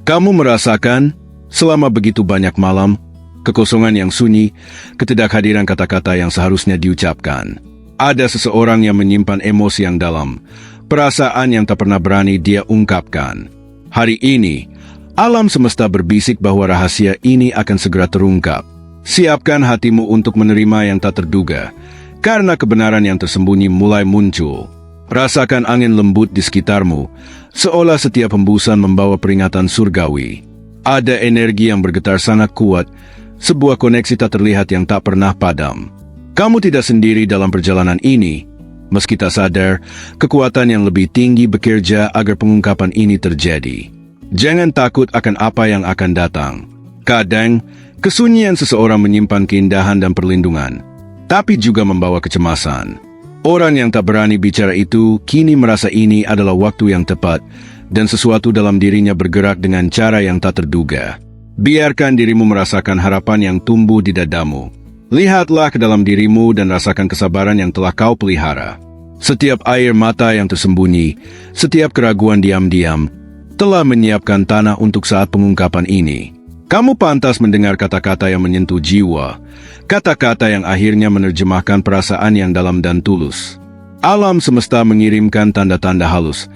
Kamu merasakan, selama begitu banyak malam, kekosongan yang sunyi, ketidakhadiran kata-kata yang seharusnya diucapkan. Ada seseorang yang menyimpan emosi yang dalam, perasaan yang tak pernah berani dia ungkapkan. Hari ini, alam semesta berbisik bahwa rahasia ini akan segera terungkap. Siapkan hatimu untuk menerima yang tak terduga, karena kebenaran yang tersembunyi mulai muncul. Rasakan angin lembut di sekitarmu, seolah setiap hembusan membawa peringatan surgawi. Ada energi yang bergetar sangat kuat, sebuah koneksi tak terlihat yang tak pernah padam. Kamu tidak sendiri dalam perjalanan ini. Meski tak sadar, kekuatan yang lebih tinggi bekerja agar pengungkapan ini terjadi. Jangan takut akan apa yang akan datang. Kadang, kesunyian seseorang menyimpan keindahan dan perlindungan, tapi juga membawa kecemasan. Orang yang tak berani bicara itu kini merasa ini adalah waktu yang tepat dan sesuatu dalam dirinya bergerak dengan cara yang tak terduga. Biarkan dirimu merasakan harapan yang tumbuh di dadamu. Lihatlah ke dalam dirimu dan rasakan kesabaran yang telah kau pelihara. Setiap air mata yang tersembunyi, setiap keraguan diam-diam, telah menyiapkan tanah untuk saat pengungkapan ini. Kamu pantas mendengar kata-kata yang menyentuh jiwa, kata-kata yang akhirnya menerjemahkan perasaan yang dalam dan tulus. Alam semesta mengirimkan tanda-tanda halus,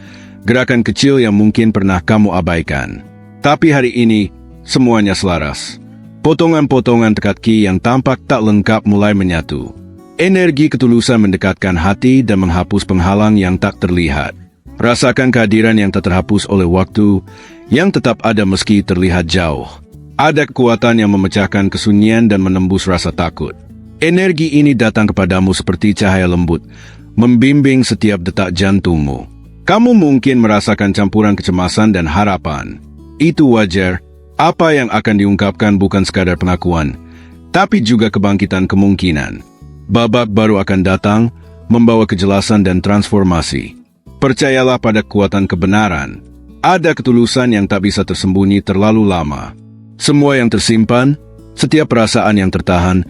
gerakan kecil yang mungkin pernah kamu abaikan. Tapi hari ini, semuanya selaras. Potongan-potongan teka-teki yang tampak tak lengkap mulai menyatu. Energi ketulusan mendekatkan hati dan menghapus penghalang yang tak terlihat. Rasakan kehadiran yang tak terhapus oleh waktu, yang tetap ada meski terlihat jauh. Ada kekuatan yang memecahkan kesunyian dan menembus rasa takut. Energi ini datang kepadamu seperti cahaya lembut, membimbing setiap detak jantungmu. Kamu mungkin merasakan campuran kecemasan dan harapan. Itu wajar. Apa yang akan diungkapkan bukan sekadar pengakuan, tapi juga kebangkitan kemungkinan. Babak baru akan datang, membawa kejelasan dan transformasi. Percayalah pada kekuatan kebenaran. Ada ketulusan yang tak bisa tersembunyi terlalu lama. Semua yang tersimpan, setiap perasaan yang tertahan,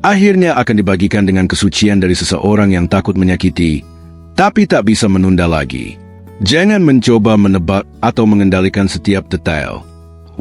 akhirnya akan dibagikan dengan kesucian dari seseorang yang takut menyakiti, tapi tak bisa menunda lagi. Jangan mencoba menebak atau mengendalikan setiap detail.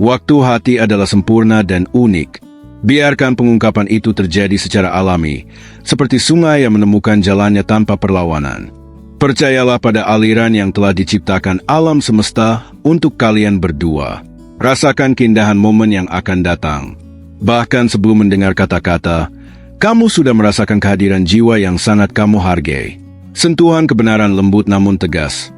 Waktu hati adalah sempurna dan unik. Biarkan pengungkapan itu terjadi secara alami, seperti sungai yang menemukan jalannya tanpa perlawanan. Percayalah pada aliran yang telah diciptakan alam semesta untuk kalian berdua. Rasakan keindahan momen yang akan datang. Bahkan sebelum mendengar kata-kata, kamu sudah merasakan kehadiran jiwa yang sangat kamu hargai. Sentuhan kebenaran lembut namun tegas.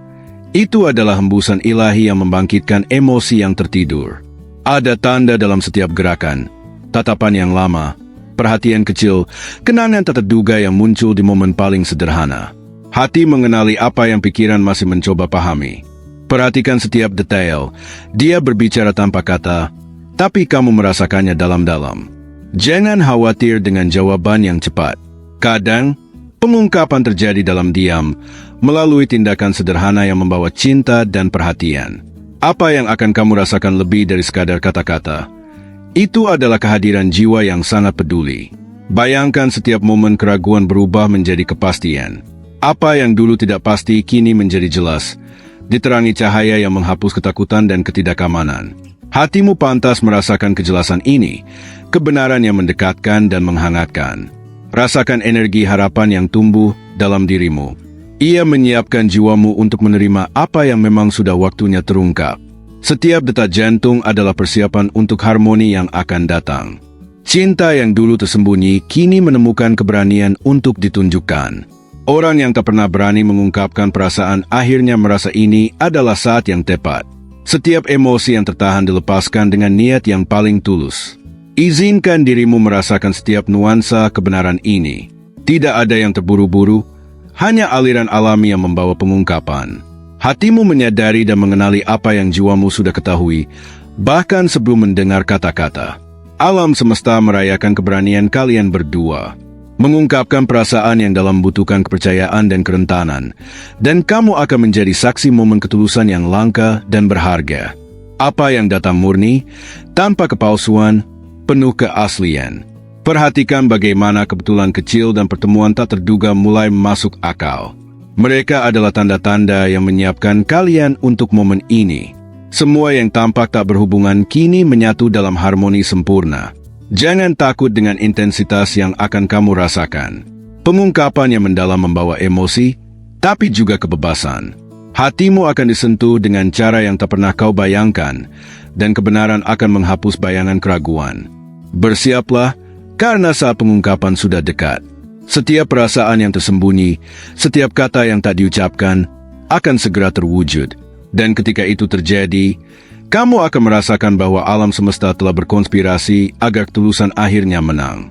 Itu adalah hembusan ilahi yang membangkitkan emosi yang tertidur. Ada tanda dalam setiap gerakan, tatapan yang lama, perhatian kecil, kenangan tak terduga yang muncul di momen paling sederhana. Hati mengenali apa yang pikiran masih mencoba pahami. Perhatikan setiap detail. Dia berbicara tanpa kata, tapi kamu merasakannya dalam-dalam. Jangan khawatir dengan jawaban yang cepat. Kadang, pengungkapan terjadi dalam diam, melalui tindakan sederhana yang membawa cinta dan perhatian. Apa yang akan kamu rasakan lebih dari sekadar kata-kata? Itu adalah kehadiran jiwa yang sangat peduli. Bayangkan setiap momen keraguan berubah menjadi kepastian. Apa yang dulu tidak pasti kini menjadi jelas, diterangi cahaya yang menghapus ketakutan dan ketidakamanan. Hatimu pantas merasakan kejelasan ini, kebenaran yang mendekatkan dan menghangatkan. Rasakan energi harapan yang tumbuh dalam dirimu. Ia menyiapkan jiwamu untuk menerima apa yang memang sudah waktunya terungkap. Setiap detak jantung adalah persiapan untuk harmoni yang akan datang. Cinta yang dulu tersembunyi kini menemukan keberanian untuk ditunjukkan. Orang yang tak pernah berani mengungkapkan perasaan akhirnya merasa ini adalah saat yang tepat. Setiap emosi yang tertahan dilepaskan dengan niat yang paling tulus. Izinkan dirimu merasakan setiap nuansa kebenaran ini. Tidak ada yang terburu-buru, hanya aliran alami yang membawa pengungkapan. Hatimu menyadari dan mengenali apa yang jiwamu sudah ketahui, bahkan sebelum mendengar kata-kata. Alam semesta merayakan keberanian kalian berdua. Mengungkapkan perasaan yang dalam membutuhkan kepercayaan dan kerentanan, dan kamu akan menjadi saksi momen ketulusan yang langka dan berharga. Apa yang datang murni, tanpa kepalsuan, penuh keaslian. Perhatikan bagaimana kebetulan kecil dan pertemuan tak terduga mulai masuk akal. Mereka adalah tanda-tanda yang menyiapkan kalian untuk momen ini. Semua yang tampak tak berhubungan kini menyatu dalam harmoni sempurna. Jangan takut dengan intensitas yang akan kamu rasakan. Pengungkapan yang mendalam membawa emosi, tapi juga kebebasan. Hatimu akan disentuh dengan cara yang tak pernah kau bayangkan, dan kebenaran akan menghapus bayangan keraguan. Bersiaplah, karena saat pengungkapan sudah dekat. Setiap perasaan yang tersembunyi, setiap kata yang tak diucapkan, akan segera terwujud. Dan ketika itu terjadi, kamu akan merasakan bahwa alam semesta telah berkonspirasi agar ketulusan akhirnya menang.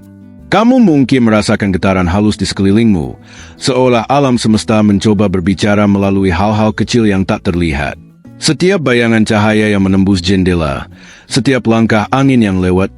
Kamu mungkin merasakan getaran halus di sekelilingmu, seolah alam semesta mencoba berbicara melalui hal-hal kecil yang tak terlihat. Setiap bayangan cahaya yang menembus jendela, setiap langkah angin yang lewat,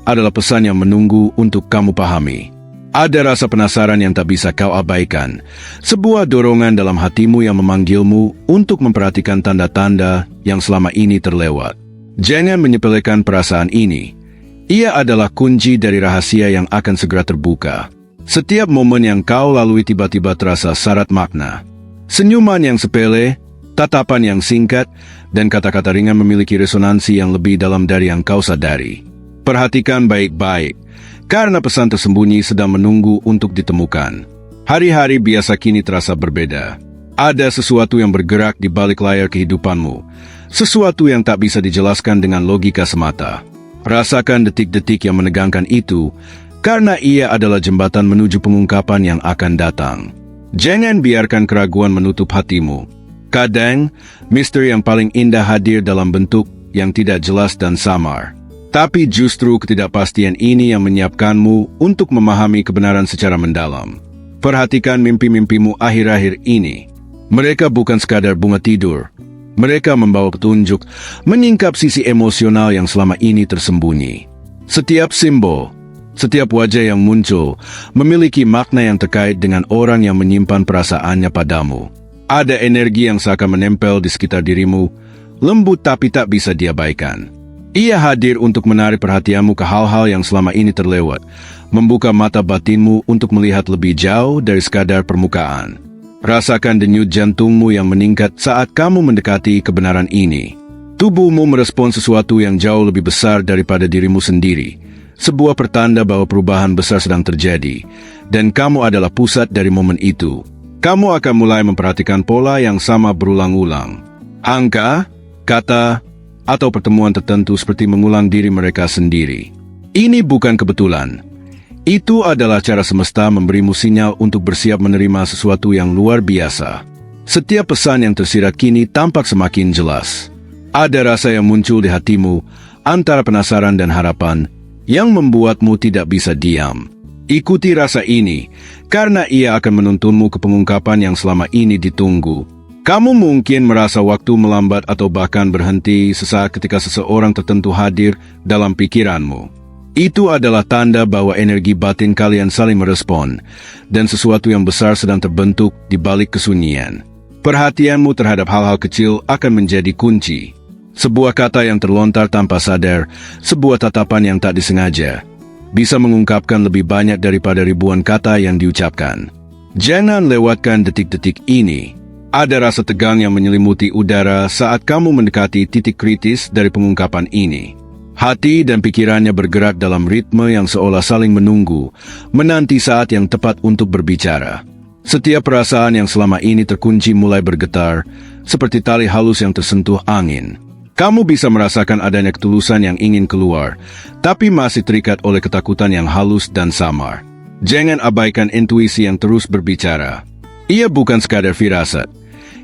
adalah pesan yang menunggu untuk kamu pahami. Ada rasa penasaran yang tak bisa kau abaikan, sebuah dorongan dalam hatimu yang memanggilmu untuk memperhatikan tanda-tanda yang selama ini terlewat. Jangan menyepelekan perasaan ini. Ia adalah kunci dari rahasia yang akan segera terbuka. Setiap momen yang kau lalui tiba-tiba terasa syarat makna. Senyuman yang sepele, tatapan yang singkat, dan kata-kata ringan memiliki resonansi yang lebih dalam dari yang kau sadari. Perhatikan baik-baik, karena pesan tersembunyi sedang menunggu untuk ditemukan. Hari-hari biasa kini terasa berbeda. Ada sesuatu yang bergerak di balik layar kehidupanmu, sesuatu yang tak bisa dijelaskan dengan logika semata. Rasakan detik-detik yang menegangkan itu, karena ia adalah jembatan menuju pengungkapan yang akan datang. Jangan biarkan keraguan menutup hatimu. Kadang, misteri yang paling indah hadir dalam bentuk yang tidak jelas dan samar. Tapi justru ketidakpastian ini yang menyiapkanmu untuk memahami kebenaran secara mendalam. Perhatikan mimpi-mimpimu akhir-akhir ini. Mereka bukan sekadar bunga tidur. Mereka membawa petunjuk, menyingkap sisi emosional yang selama ini tersembunyi. Setiap simbol, setiap wajah yang muncul, memiliki makna yang terkait dengan orang yang menyimpan perasaannya padamu. Ada energi yang seakan menempel di sekitar dirimu, lembut tapi tak bisa diabaikan. Ia hadir untuk menarik perhatianmu ke hal-hal yang selama ini terlewat, membuka mata batinmu untuk melihat lebih jauh dari sekadar permukaan. Rasakan denyut jantungmu yang meningkat saat kamu mendekati kebenaran ini. Tubuhmu merespons sesuatu yang jauh lebih besar daripada dirimu sendiri. Sebuah pertanda bahwa perubahan besar sedang terjadi, dan kamu adalah pusat dari momen itu. Kamu akan mulai memperhatikan pola yang sama berulang-ulang. Angka, kata, atau pertemuan tertentu seperti mengulang diri mereka sendiri. Ini bukan kebetulan. Itu adalah cara semesta memberimu sinyal untuk bersiap menerima sesuatu yang luar biasa. Setiap pesan yang tersirat kini tampak semakin jelas. Ada rasa yang muncul di hatimu, antara penasaran dan harapan, yang membuatmu tidak bisa diam. Ikuti rasa ini, karena ia akan menuntunmu ke pengungkapan yang selama ini ditunggu. Kamu mungkin merasa waktu melambat atau bahkan berhenti sesaat ketika seseorang tertentu hadir dalam pikiranmu. Itu adalah tanda bahwa energi batin kalian saling merespon, dan sesuatu yang besar sedang terbentuk di balik kesunyian. Perhatianmu terhadap hal-hal kecil akan menjadi kunci. Sebuah kata yang terlontar tanpa sadar, sebuah tatapan yang tak disengaja, bisa mengungkapkan lebih banyak daripada ribuan kata yang diucapkan. Jangan lewatkan detik-detik ini. Ada rasa tegang yang menyelimuti udara saat kamu mendekati titik kritis dari pengungkapan ini. Hati dan pikirannya bergerak dalam ritme yang seolah saling menunggu, menanti saat yang tepat untuk berbicara. Setiap perasaan yang selama ini terkunci mulai bergetar, seperti tali halus yang tersentuh angin. Kamu bisa merasakan adanya ketulusan yang ingin keluar, tapi masih terikat oleh ketakutan yang halus dan samar. Jangan abaikan intuisi yang terus berbicara. Ia bukan sekadar firasat.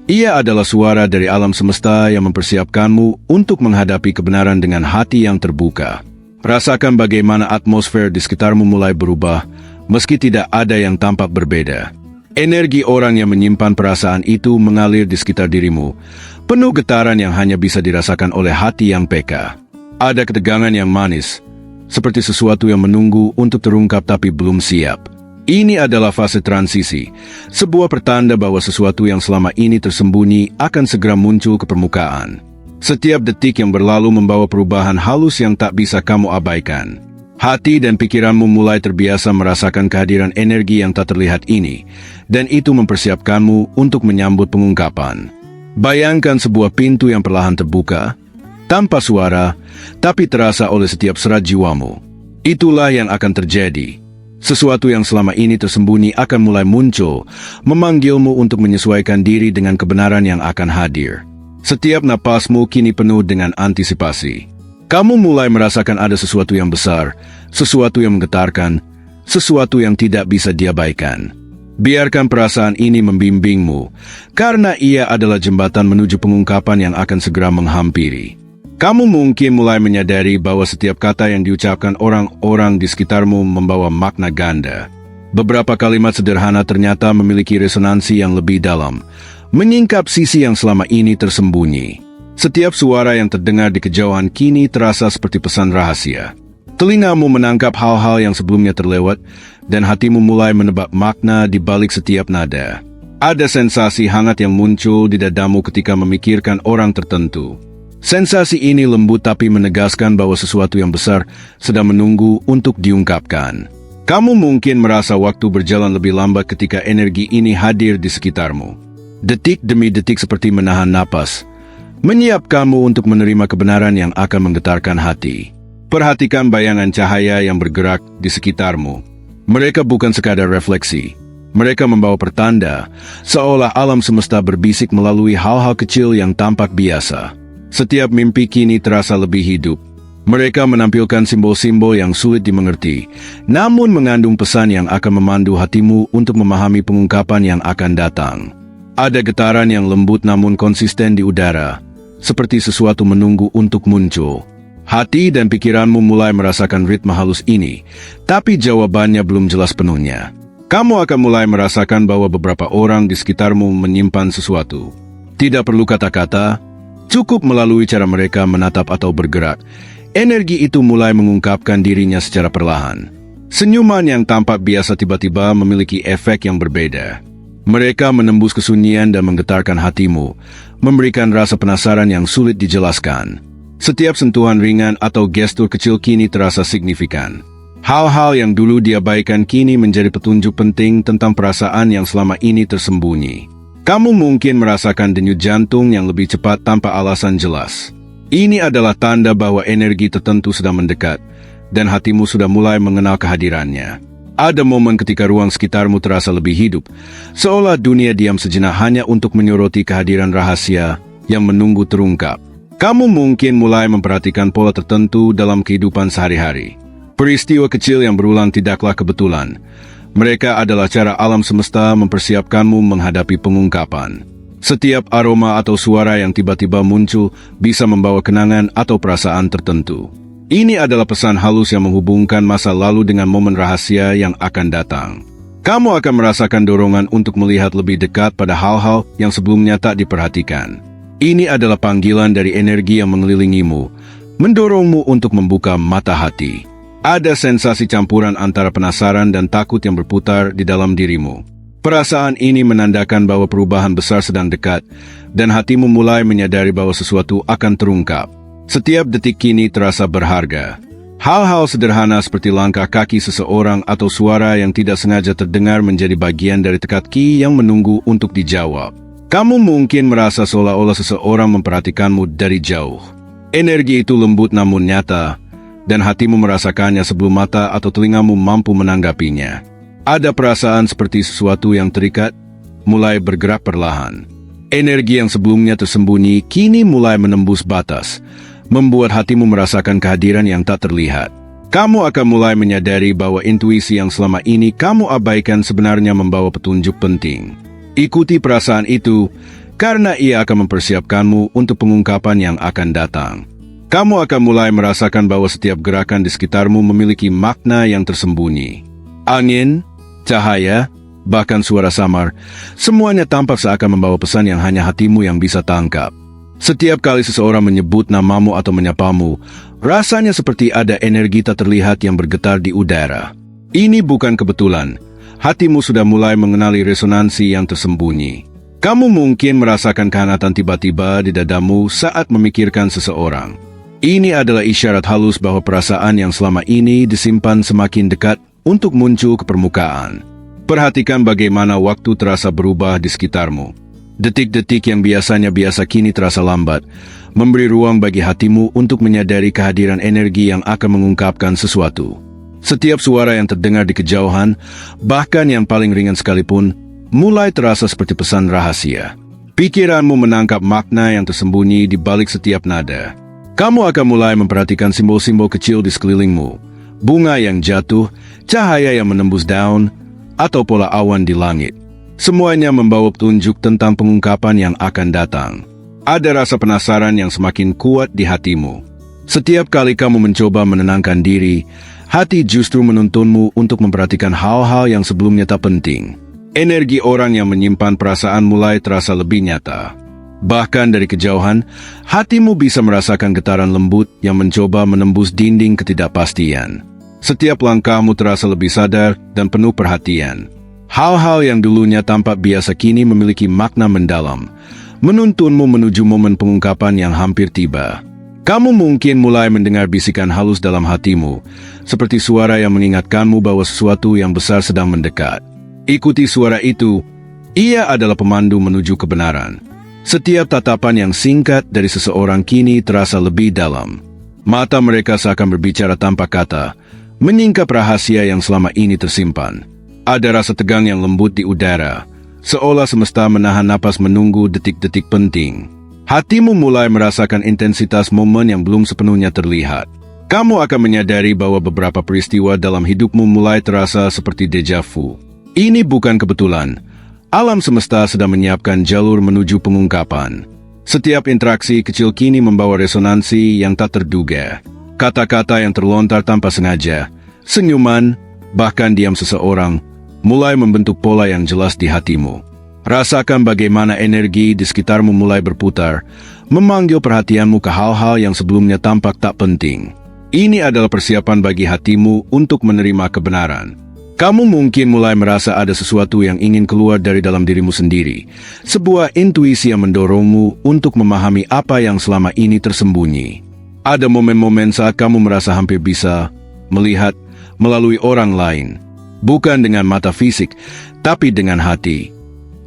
Ia adalah suara dari alam semesta yang mempersiapkanmu untuk menghadapi kebenaran dengan hati yang terbuka. Rasakan bagaimana atmosfer di sekitarmu mulai berubah, meski tidak ada yang tampak berbeda. Energi orang yang menyimpan perasaan itu mengalir di sekitar dirimu, penuh getaran yang hanya bisa dirasakan oleh hati yang peka. Ada ketegangan yang manis, seperti sesuatu yang menunggu untuk terungkap tapi belum siap. Ini adalah fase transisi, sebuah pertanda bahwa sesuatu yang selama ini tersembunyi akan segera muncul ke permukaan. Setiap detik yang berlalu membawa perubahan halus yang tak bisa kamu abaikan. Hati dan pikiranmu mulai terbiasa merasakan kehadiran energi yang tak terlihat ini, dan itu mempersiapkanmu untuk menyambut pengungkapan. Bayangkan sebuah pintu yang perlahan terbuka, tanpa suara, tapi terasa oleh setiap serat jiwamu. Itulah yang akan terjadi. Sesuatu yang selama ini tersembunyi akan mulai muncul, memanggilmu untuk menyesuaikan diri dengan kebenaran yang akan hadir. Setiap napasmu kini penuh dengan antisipasi. Kamu mulai merasakan ada sesuatu yang besar, sesuatu yang menggetarkan, sesuatu yang tidak bisa diabaikan. Biarkan perasaan ini membimbingmu, karena ia adalah jembatan menuju pengungkapan yang akan segera menghampiri. Kamu mungkin mulai menyadari bahwa setiap kata yang diucapkan orang-orang di sekitarmu membawa makna ganda. Beberapa kalimat sederhana ternyata memiliki resonansi yang lebih dalam, menyingkap sisi yang selama ini tersembunyi. Setiap suara yang terdengar di kejauhan kini terasa seperti pesan rahasia. Telingamu menangkap hal-hal yang sebelumnya terlewat, dan hatimu mulai menebak makna di balik setiap nada. Ada sensasi hangat yang muncul di dadamu ketika memikirkan orang tertentu. Sensasi ini lembut tapi menegaskan bahwa sesuatu yang besar sedang menunggu untuk diungkapkan. Kamu mungkin merasa waktu berjalan lebih lambat ketika energi ini hadir di sekitarmu. Detik demi detik seperti menahan napas, menyiapkanmu untuk menerima kebenaran yang akan menggetarkan hati. Perhatikan bayangan cahaya yang bergerak di sekitarmu. Mereka bukan sekadar refleksi. Mereka membawa pertanda, seolah alam semesta berbisik melalui hal-hal kecil yang tampak biasa. Setiap mimpi kini terasa lebih hidup. Mereka menampilkan simbol-simbol yang sulit dimengerti, namun mengandung pesan yang akan memandu hatimu untuk memahami pengungkapan yang akan datang. Ada getaran yang lembut namun konsisten di udara, seperti sesuatu menunggu untuk muncul. Hati dan pikiranmu mulai merasakan ritme halus ini, tapi jawabannya belum jelas penuhnya. Kamu akan mulai merasakan bahwa beberapa orang di sekitarmu menyimpan sesuatu. Tidak perlu kata-kata, cukup melalui cara mereka menatap atau bergerak. Energi itu mulai mengungkapkan dirinya secara perlahan. Senyuman yang tampak biasa tiba-tiba memiliki efek yang berbeda. Mereka menembus kesunyian dan menggetarkan hatimu, memberikan rasa penasaran yang sulit dijelaskan. Setiap sentuhan ringan atau gestur kecil kini terasa signifikan. Hal-hal yang dulu diabaikan kini menjadi petunjuk penting tentang perasaan yang selama ini tersembunyi. Kamu mungkin merasakan denyut jantung yang lebih cepat tanpa alasan jelas. Ini adalah tanda bahwa energi tertentu sedang mendekat, dan hatimu sudah mulai mengenal kehadirannya. Ada momen ketika ruang sekitarmu terasa lebih hidup, seolah dunia diam sejenak hanya untuk menyoroti kehadiran rahasia yang menunggu terungkap. Kamu mungkin mulai memperhatikan pola tertentu dalam kehidupan sehari-hari. Peristiwa kecil yang berulang tidaklah kebetulan. Mereka adalah cara alam semesta mempersiapkanmu menghadapi pengungkapan. Setiap aroma atau suara yang tiba-tiba muncul bisa membawa kenangan atau perasaan tertentu. Ini adalah pesan halus yang menghubungkan masa lalu dengan momen rahasia yang akan datang. Kamu akan merasakan dorongan untuk melihat lebih dekat pada hal-hal yang sebelumnya tak diperhatikan. Ini adalah panggilan dari energi yang mengelilingimu, mendorongmu untuk membuka mata hati. Ada sensasi campuran antara penasaran dan takut yang berputar di dalam dirimu. Perasaan ini menandakan bahwa perubahan besar sedang dekat, dan hatimu mulai menyadari bahwa sesuatu akan terungkap. Setiap detik kini terasa berharga. Hal-hal sederhana seperti langkah kaki seseorang atau suara yang tidak sengaja terdengar menjadi bagian dari teka-teki yang menunggu untuk dijawab. Kamu mungkin merasa seolah-olah seseorang memperhatikanmu dari jauh. Energi itu lembut namun nyata, dan hatimu merasakannya sebelum mata atau telingamu mampu menanggapinya. Ada perasaan seperti sesuatu yang terikat, mulai bergerak perlahan. Energi yang sebelumnya tersembunyi kini mulai menembus batas, membuat hatimu merasakan kehadiran yang tak terlihat. Kamu akan mulai menyadari bahwa intuisi yang selama ini kamu abaikan sebenarnya membawa petunjuk penting. Ikuti perasaan itu, karena ia akan mempersiapkanmu untuk pengungkapan yang akan datang. Kamu akan mulai merasakan bahwa setiap gerakan di sekitarmu memiliki makna yang tersembunyi. Angin, cahaya, bahkan suara samar, semuanya tampak seakan membawa pesan yang hanya hatimu yang bisa tangkap. Setiap kali seseorang menyebut namamu atau menyapamu, rasanya seperti ada energi tak terlihat yang bergetar di udara. Ini bukan kebetulan. Hatimu sudah mulai mengenali resonansi yang tersembunyi. Kamu mungkin merasakan kehangatan tiba-tiba di dadamu saat memikirkan seseorang. Ini adalah isyarat halus bahwa perasaan yang selama ini disimpan semakin dekat untuk muncul ke permukaan. Perhatikan bagaimana waktu terasa berubah di sekitarmu. Detik-detik yang biasanya biasa kini terasa lambat, memberi ruang bagi hatimu untuk menyadari kehadiran energi yang akan mengungkapkan sesuatu. Setiap suara yang terdengar di kejauhan, bahkan yang paling ringan sekalipun, mulai terasa seperti pesan rahasia. Pikiranmu menangkap makna yang tersembunyi di balik setiap nada. Kamu akan mulai memperhatikan simbol-simbol kecil di sekelilingmu, bunga yang jatuh, cahaya yang menembus daun, atau pola awan di langit. Semuanya membawa petunjuk tentang pengungkapan yang akan datang. Ada rasa penasaran yang semakin kuat di hatimu. Setiap kali kamu mencoba menenangkan diri, hati justru menuntunmu untuk memperhatikan hal-hal yang sebelumnya tak penting. Energi orang yang menyimpan perasaan mulai terasa lebih nyata. Bahkan dari kejauhan, hatimu bisa merasakan getaran lembut yang mencoba menembus dinding ketidakpastian. Setiap langkahmu terasa lebih sadar dan penuh perhatian. Hal-hal yang dulunya tampak biasa kini memiliki makna mendalam, menuntunmu menuju momen pengungkapan yang hampir tiba. Kamu mungkin mulai mendengar bisikan halus dalam hatimu, seperti suara yang mengingatkanmu bahwa sesuatu yang besar sedang mendekat. Ikuti suara itu, ia adalah pemandu menuju kebenaran. Setiap tatapan yang singkat dari seseorang kini terasa lebih dalam. Mata mereka seakan berbicara tanpa kata, menyingkap rahasia yang selama ini tersimpan. Ada rasa tegang yang lembut di udara, seolah semesta menahan napas menunggu detik-detik penting. Hatimu mulai merasakan intensitas momen yang belum sepenuhnya terlihat. Kamu akan menyadari bahwa beberapa peristiwa dalam hidupmu mulai terasa seperti deja vu. Ini bukan kebetulan. Alam semesta sedang menyiapkan jalur menuju pengungkapan. Setiap interaksi kecil kini membawa resonansi yang tak terduga. Kata-kata yang terlontar tanpa sengaja, senyuman, bahkan diam seseorang, mulai membentuk pola yang jelas di hatimu. Rasakan bagaimana energi di sekitarmu mulai berputar, memanggil perhatianmu ke hal-hal yang sebelumnya tampak tak penting. Ini adalah persiapan bagi hatimu untuk menerima kebenaran. Kamu mungkin mulai merasa ada sesuatu yang ingin keluar dari dalam dirimu sendiri, sebuah intuisi yang mendorongmu untuk memahami apa yang selama ini tersembunyi. Ada momen-momen saat kamu merasa hampir bisa melihat melalui orang lain, bukan dengan mata fisik, tapi dengan hati.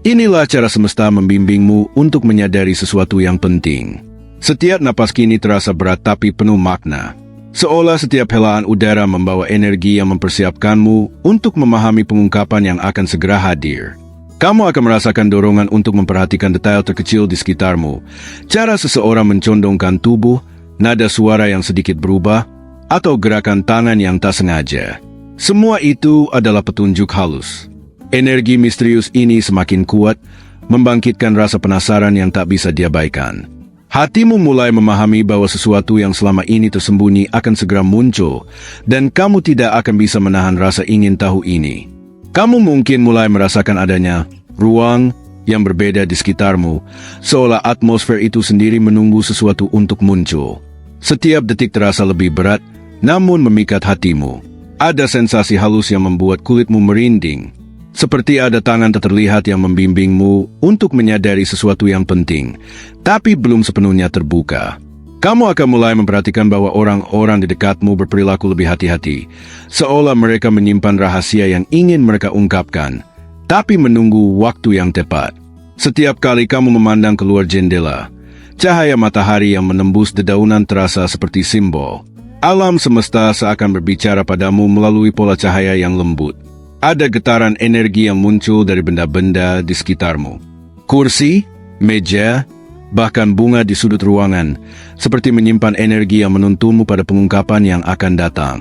Inilah cara semesta membimbingmu untuk menyadari sesuatu yang penting. Setiap napas kini terasa berat tapi penuh makna. Seolah setiap helaan udara membawa energi yang mempersiapkanmu untuk memahami pengungkapan yang akan segera hadir. Kamu akan merasakan dorongan untuk memperhatikan detail terkecil di sekitarmu. Cara seseorang mencondongkan tubuh, nada suara yang sedikit berubah, atau gerakan tangan yang tak sengaja. Semua itu adalah petunjuk halus. Energi misterius ini semakin kuat, membangkitkan rasa penasaran yang tak bisa diabaikan. Hatimu mulai memahami bahwa sesuatu yang selama ini tersembunyi akan segera muncul, dan kamu tidak akan bisa menahan rasa ingin tahu ini. Kamu mungkin mulai merasakan adanya ruang yang berbeda di sekitarmu, seolah atmosfer itu sendiri menunggu sesuatu untuk muncul. Setiap detik terasa lebih berat, namun memikat hatimu. Ada sensasi halus yang membuat kulitmu merinding, seperti ada tangan tak terlihat yang membimbingmu untuk menyadari sesuatu yang penting, tapi belum sepenuhnya terbuka. Kamu akan mulai memperhatikan bahwa orang-orang di dekatmu berperilaku lebih hati-hati, seolah mereka menyimpan rahasia yang ingin mereka ungkapkan, tapi menunggu waktu yang tepat. Setiap kali kamu memandang keluar jendela, cahaya matahari yang menembus dedaunan terasa seperti simbol. Alam semesta seakan berbicara padamu melalui pola cahaya yang lembut. Ada getaran energi yang muncul dari benda-benda di sekitarmu. Kursi, meja, bahkan bunga di sudut ruangan, seperti menyimpan energi yang menuntunmu pada pengungkapan yang akan datang.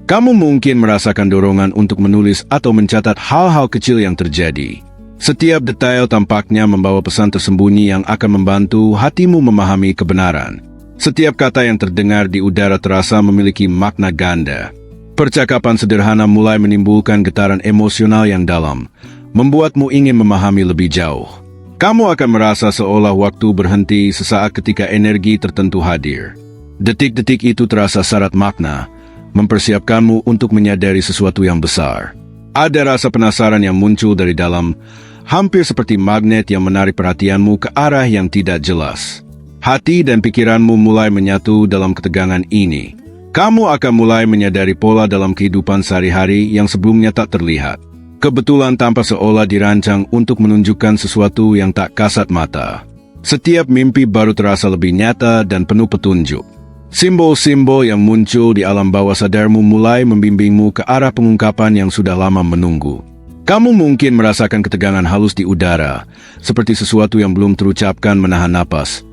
Kamu mungkin merasakan dorongan untuk menulis atau mencatat hal-hal kecil yang terjadi. Setiap detail tampaknya membawa pesan tersembunyi yang akan membantu hatimu memahami kebenaran. Setiap kata yang terdengar di udara terasa memiliki makna ganda. Percakapan sederhana mulai menimbulkan getaran emosional yang dalam, membuatmu ingin memahami lebih jauh. Kamu akan merasa seolah waktu berhenti sesaat ketika energi tertentu hadir. Detik-detik itu terasa syarat makna, mempersiapkanmu untuk menyadari sesuatu yang besar. Ada rasa penasaran yang muncul dari dalam, hampir seperti magnet yang menarik perhatianmu ke arah yang tidak jelas. Hati dan pikiranmu mulai menyatu dalam ketegangan ini. Kamu akan mulai menyadari pola dalam kehidupan sehari-hari yang sebelumnya tak terlihat. Kebetulan tanpa seolah dirancang untuk menunjukkan sesuatu yang tak kasat mata. Setiap mimpi baru terasa lebih nyata dan penuh petunjuk. Simbol-simbol yang muncul di alam bawah sadarmu mulai membimbingmu ke arah pengungkapan yang sudah lama menunggu. Kamu mungkin merasakan ketegangan halus di udara, seperti sesuatu yang belum terucapkan menahan napas,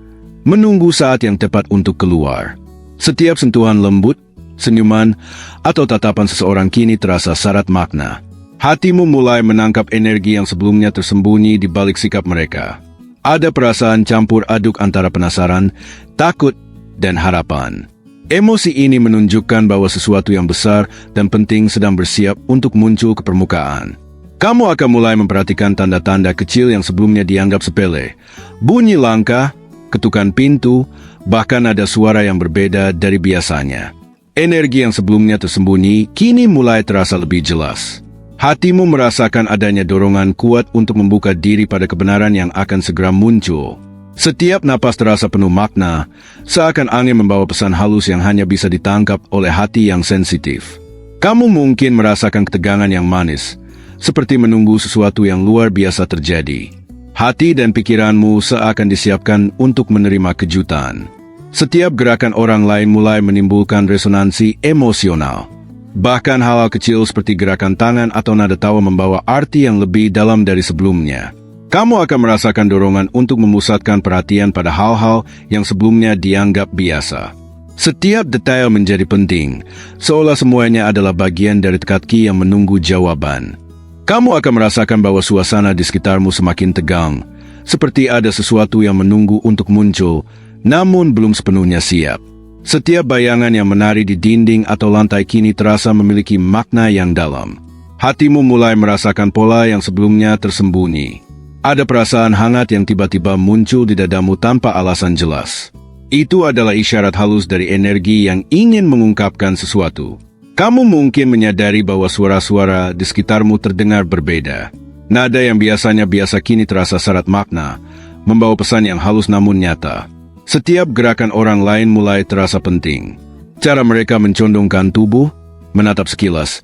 menunggu saat yang tepat untuk keluar. Setiap sentuhan lembut, senyuman, atau tatapan seseorang kini terasa syarat makna. Hatimu mulai menangkap energi yang sebelumnya tersembunyi di balik sikap mereka. Ada perasaan campur aduk antara penasaran, takut, dan harapan. Emosi ini menunjukkan bahwa sesuatu yang besar dan penting sedang bersiap untuk muncul ke permukaan. Kamu akan mulai memperhatikan tanda-tanda kecil yang sebelumnya dianggap sepele. Bunyi langkah, ketukan pintu, bahkan ada suara yang berbeda dari biasanya. Energi yang sebelumnya tersembunyi kini mulai terasa lebih jelas. Hatimu merasakan adanya dorongan kuat untuk membuka diri pada kebenaran yang akan segera muncul. Setiap napas terasa penuh makna, seakan angin membawa pesan halus yang hanya bisa ditangkap oleh hati yang sensitif. Kamu mungkin merasakan ketegangan yang manis, seperti menunggu sesuatu yang luar biasa terjadi. Hati dan pikiranmu seakan disiapkan untuk menerima kejutan. Setiap gerakan orang lain mulai menimbulkan resonansi emosional. Bahkan hal-hal kecil seperti gerakan tangan atau nada tawa membawa arti yang lebih dalam dari sebelumnya. Kamu akan merasakan dorongan untuk memusatkan perhatian pada hal-hal yang sebelumnya dianggap biasa. Setiap detail menjadi penting, seolah semuanya adalah bagian dari teka-teki yang menunggu jawaban. Kamu akan merasakan bahwa suasana di sekitarmu semakin tegang, seperti ada sesuatu yang menunggu untuk muncul, namun belum sepenuhnya siap. Setiap bayangan yang menari di dinding atau lantai kini terasa memiliki makna yang dalam. Hatimu mulai merasakan pola yang sebelumnya tersembunyi. Ada perasaan hangat yang tiba-tiba muncul di dadamu tanpa alasan jelas. Itu adalah isyarat halus dari energi yang ingin mengungkapkan sesuatu. Kamu mungkin menyadari bahwa suara-suara di sekitarmu terdengar berbeda. Nada yang biasanya biasa kini terasa syarat makna, membawa pesan yang halus namun nyata. Setiap gerakan orang lain mulai terasa penting. Cara mereka mencondongkan tubuh, menatap sekilas,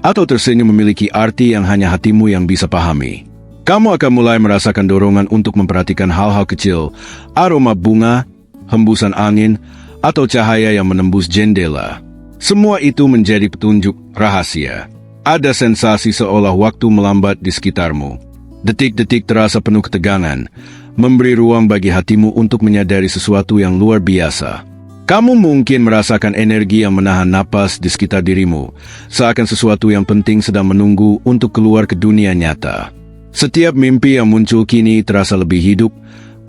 atau tersenyum memiliki arti yang hanya hatimu yang bisa pahami. Kamu akan mulai merasakan dorongan untuk memperhatikan hal-hal kecil, aroma bunga, hembusan angin, atau cahaya yang menembus jendela. Semua itu menjadi petunjuk rahasia. Ada sensasi seolah waktu melambat di sekitarmu. Detik-detik terasa penuh ketegangan, memberi ruang bagi hatimu untuk menyadari sesuatu yang luar biasa. Kamu mungkin merasakan energi yang menahan napas di sekitar dirimu, seakan sesuatu yang penting sedang menunggu untuk keluar ke dunia nyata. Setiap mimpi yang muncul kini terasa lebih hidup,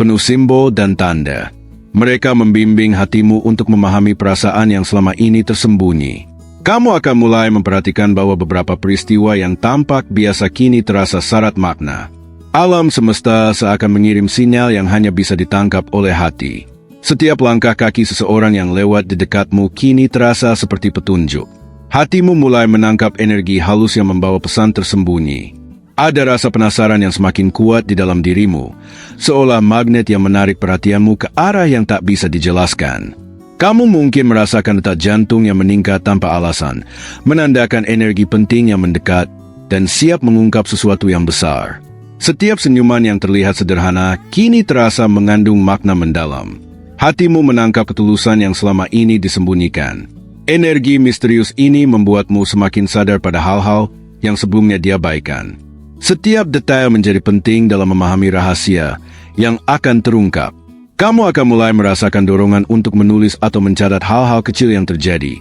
penuh simbol dan tanda. Mereka membimbing hatimu untuk memahami perasaan yang selama ini tersembunyi. Kamu akan mulai memperhatikan bahwa beberapa peristiwa yang tampak biasa kini terasa syarat makna. Alam semesta seakan mengirim sinyal yang hanya bisa ditangkap oleh hati. Setiap langkah kaki seseorang yang lewat di dekatmu kini terasa seperti petunjuk. Hatimu mulai menangkap energi halus yang membawa pesan tersembunyi. Ada rasa penasaran yang semakin kuat di dalam dirimu, seolah magnet yang menarik perhatianmu ke arah yang tak bisa dijelaskan. Kamu mungkin merasakan detak jantung yang meningkat tanpa alasan, menandakan energi penting yang mendekat dan siap mengungkap sesuatu yang besar. Setiap senyuman yang terlihat sederhana kini terasa mengandung makna mendalam. Hatimu menangkap ketulusan yang selama ini disembunyikan. Energi misterius ini membuatmu semakin sadar pada hal-hal yang sebelumnya diabaikan. Setiap detail menjadi penting dalam memahami rahasia yang akan terungkap. Kamu akan mulai merasakan dorongan untuk menulis atau mencatat hal-hal kecil yang terjadi,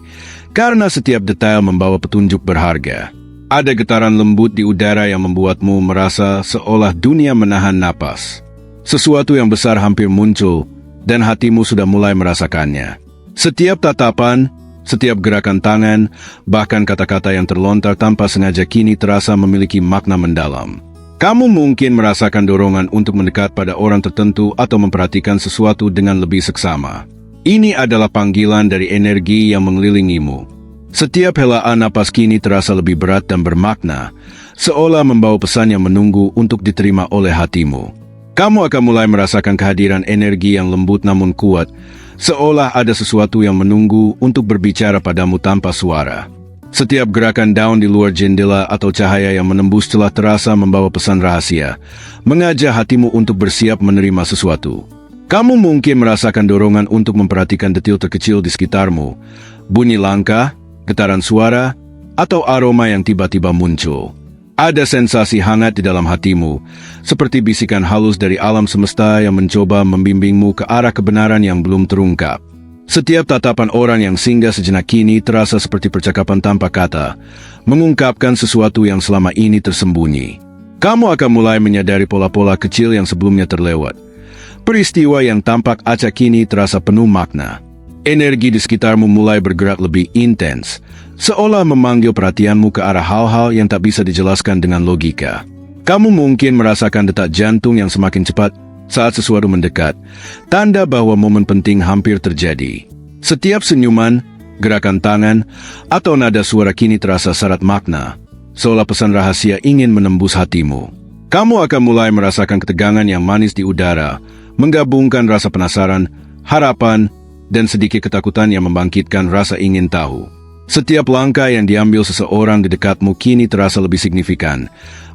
karena setiap detail membawa petunjuk berharga. Ada getaran lembut di udara yang membuatmu merasa seolah dunia menahan napas. Sesuatu yang besar hampir muncul, dan hatimu sudah mulai merasakannya. Setiap tatapan, setiap gerakan tangan, bahkan kata-kata yang terlontar tanpa sengaja kini terasa memiliki makna mendalam. Kamu mungkin merasakan dorongan untuk mendekat pada orang tertentu atau memperhatikan sesuatu dengan lebih seksama. Ini adalah panggilan dari energi yang mengelilingimu. Setiap helaan napas kini terasa lebih berat dan bermakna, seolah membawa pesan yang menunggu untuk diterima oleh hatimu. Kamu akan mulai merasakan kehadiran energi yang lembut namun kuat, seolah ada sesuatu yang menunggu untuk berbicara padamu tanpa suara. Setiap gerakan daun di luar jendela atau cahaya yang menembus celah terasa membawa pesan rahasia, mengajak hatimu untuk bersiap menerima sesuatu. Kamu mungkin merasakan dorongan untuk memperhatikan detil terkecil di sekitarmu, bunyi langkah, getaran suara, atau aroma yang tiba-tiba muncul. Ada sensasi hangat di dalam hatimu, seperti bisikan halus dari alam semesta yang mencoba membimbingmu ke arah kebenaran yang belum terungkap. Setiap tatapan orang yang singgah sejenak kini terasa seperti percakapan tanpa kata, mengungkapkan sesuatu yang selama ini tersembunyi. Kamu akan mulai menyadari pola-pola kecil yang sebelumnya terlewat. Peristiwa yang tampak acak kini terasa penuh makna. Energi di sekitarmu mulai bergerak lebih intens, seolah memanggil perhatianmu ke arah hal-hal yang tak bisa dijelaskan dengan logika. Kamu mungkin merasakan detak jantung yang semakin cepat saat sesuatu mendekat, tanda bahwa momen penting hampir terjadi. Setiap senyuman, gerakan tangan, atau nada suara kini terasa syarat makna, seolah pesan rahasia ingin menembus hatimu. Kamu akan mulai merasakan ketegangan yang manis di udara, menggabungkan rasa penasaran, harapan, dan sedikit ketakutan yang membangkitkan rasa ingin tahu. Setiap langkah yang diambil seseorang di dekatmu kini terasa lebih signifikan,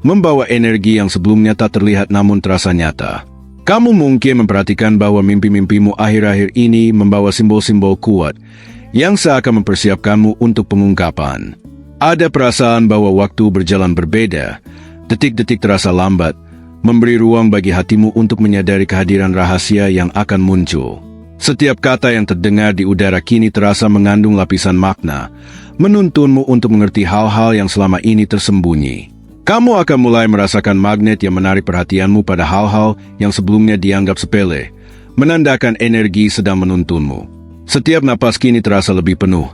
membawa energi yang sebelumnya tak terlihat namun terasa nyata. Kamu mungkin memperhatikan bahwa mimpi-mimpimu akhir-akhir ini membawa simbol-simbol kuat yang seakan mempersiapkanmu untuk pengungkapan. Ada perasaan bahwa waktu berjalan berbeda, detik-detik terasa lambat, memberi ruang bagi hatimu untuk menyadari kehadiran rahasia yang akan muncul. Setiap kata yang terdengar di udara kini terasa mengandung lapisan makna, menuntunmu untuk mengerti hal-hal yang selama ini tersembunyi. Kamu akan mulai merasakan magnet yang menarik perhatianmu pada hal-hal yang sebelumnya dianggap sepele, menandakan energi sedang menuntunmu. Setiap napas kini terasa lebih penuh,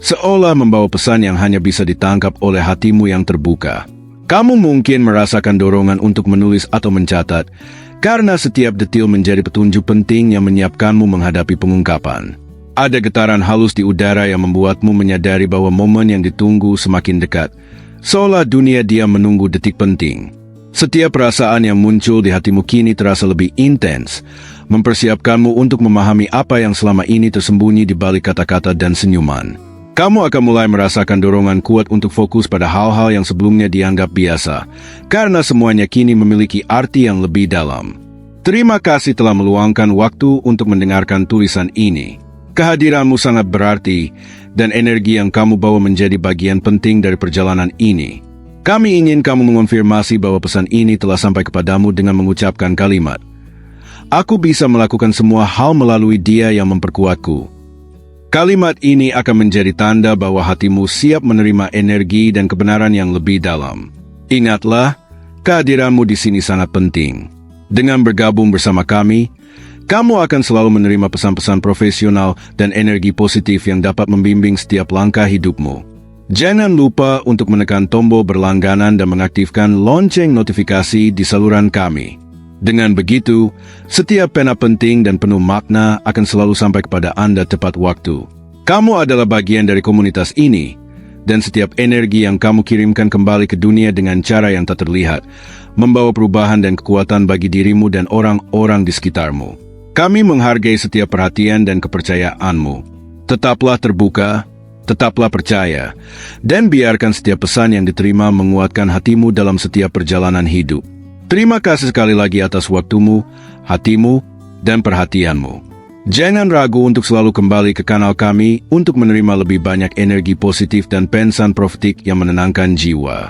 seolah membawa pesan yang hanya bisa ditangkap oleh hatimu yang terbuka. Kamu mungkin merasakan dorongan untuk menulis atau mencatat, karena setiap detil menjadi petunjuk penting yang menyiapkanmu menghadapi pengungkapan. Ada getaran halus di udara yang membuatmu menyadari bahwa momen yang ditunggu semakin dekat, seolah dunia diam menunggu detik penting. Setiap perasaan yang muncul di hatimu kini terasa lebih intens, mempersiapkanmu untuk memahami apa yang selama ini tersembunyi di balik kata-kata dan senyuman. Kamu akan mulai merasakan dorongan kuat untuk fokus pada hal-hal yang sebelumnya dianggap biasa, karena semuanya kini memiliki arti yang lebih dalam. Terima kasih telah meluangkan waktu untuk mendengarkan tulisan ini. Kehadiranmu sangat berarti, dan energi yang kamu bawa menjadi bagian penting dari perjalanan ini. Kami ingin kamu mengonfirmasi bahwa pesan ini telah sampai kepadamu dengan mengucapkan kalimat, "Aku bisa melakukan semua hal melalui Dia yang memperkuatku." Kalimat ini akan menjadi tanda bahwa hatimu siap menerima energi dan kebenaran yang lebih dalam. Ingatlah, kehadiranmu di sini sangat penting. Dengan bergabung bersama kami, kamu akan selalu menerima pesan-pesan profesional dan energi positif yang dapat membimbing setiap langkah hidupmu. Jangan lupa untuk menekan tombol berlangganan dan mengaktifkan lonceng notifikasi di saluran kami. Dengan begitu, setiap pena penting dan penuh makna akan selalu sampai kepada Anda tepat waktu. Kamu adalah bagian dari komunitas ini, dan setiap energi yang kamu kirimkan kembali ke dunia dengan cara yang tak terlihat, membawa perubahan dan kekuatan bagi dirimu dan orang-orang di sekitarmu. Kami menghargai setiap perhatian dan kepercayaanmu. Tetaplah terbuka, tetaplah percaya, dan biarkan setiap pesan yang diterima menguatkan hatimu dalam setiap perjalanan hidup. Terima kasih sekali lagi atas waktumu, hatimu, dan perhatianmu. Jangan ragu untuk selalu kembali ke kanal kami untuk menerima lebih banyak energi positif dan pensan profetik yang menenangkan jiwa.